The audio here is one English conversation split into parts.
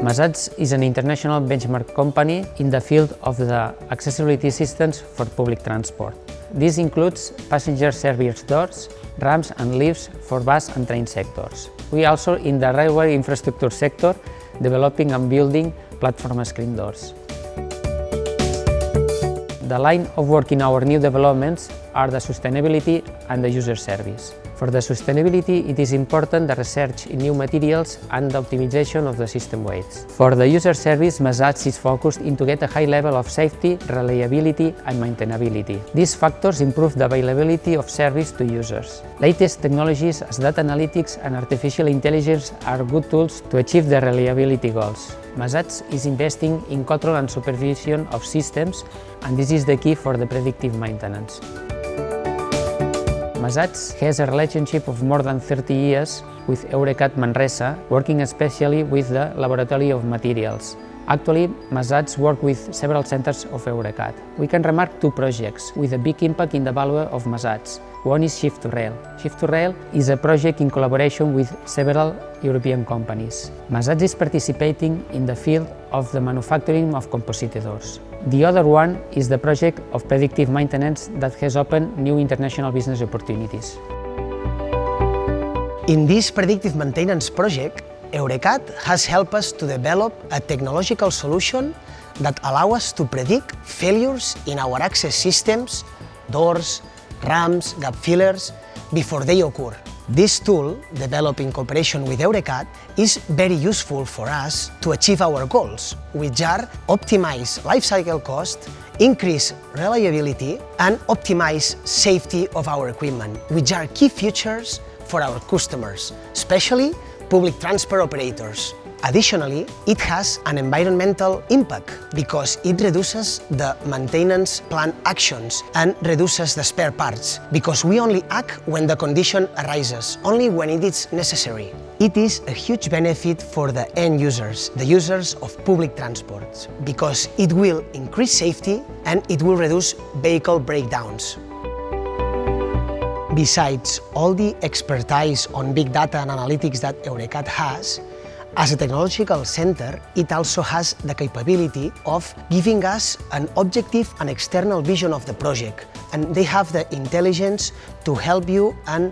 Masats is an international benchmark company in the field of the accessibility systems for public transport. This includes passenger service doors, ramps and lifts for bus and train sectors. We also in the railway infrastructure sector, developing and building platform screen doors. The line of work in our new developments are the sustainability and the user service. For the sustainability, it is important the research in new materials and the optimization of the system weights. For the user service, Masats is focused in to get a high level of safety, reliability and maintainability. These factors improve the availability of service to users. Latest technologies as data analytics and artificial intelligence are good tools to achieve the reliability goals. Masats is investing in control and supervision of systems, and this is the key for the predictive maintenance. Masats has a relationship of more than 30 years with Eurecat Manresa, working especially with the laboratory of materials. Actually, Masats work with several centers of Eurecat. We can remark two projects with a big impact in the value of Masats. One is Shift to Rail. Shift to Rail is a project in collaboration with several European companies. Masats is participating in the field of the manufacturing of composite doors. The other one is the project of predictive maintenance that has opened new international business opportunities. In this predictive maintenance project, Eurecat has helped us to develop a technological solution that allows us to predict failures in our access systems, doors, ramps, gap fillers, before they occur. This tool, developed in cooperation with Eurecat, is very useful for us to achieve our goals, which are optimize lifecycle cost, increase reliability, and optimize safety of our equipment, which are key features for our customers, especially public transport operators. Additionally, it has an environmental impact because it reduces the maintenance plan actions and reduces the spare parts, because we only act when the condition arises, only when it is necessary. It is a huge benefit for the end users, the users of public transport, because it will increase safety and it will reduce vehicle breakdowns. Besides all the expertise on big data and analytics that Eurecat has, as a technological center, it also has the capability of giving us an objective and external vision of the project, and they have the intelligence to help you and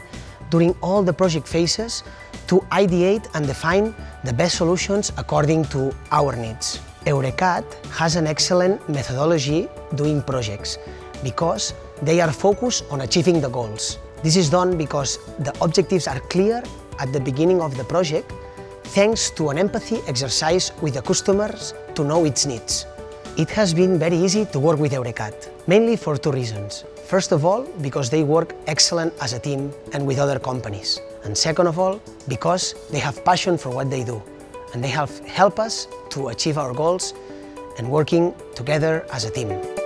during all the project phases to ideate and define the best solutions according to our needs. Eurecat has an excellent methodology doing projects because they are focused on achieving the goals. This is done because the objectives are clear at the beginning of the project, thanks to an empathy exercise with the customers to know its needs. It has been very easy to work with Eurecat, mainly for two reasons. First of all, because they work excellent as a team and with other companies. And second of all, because they have passion for what they do. And they have helped us to achieve our goals and working together as a team.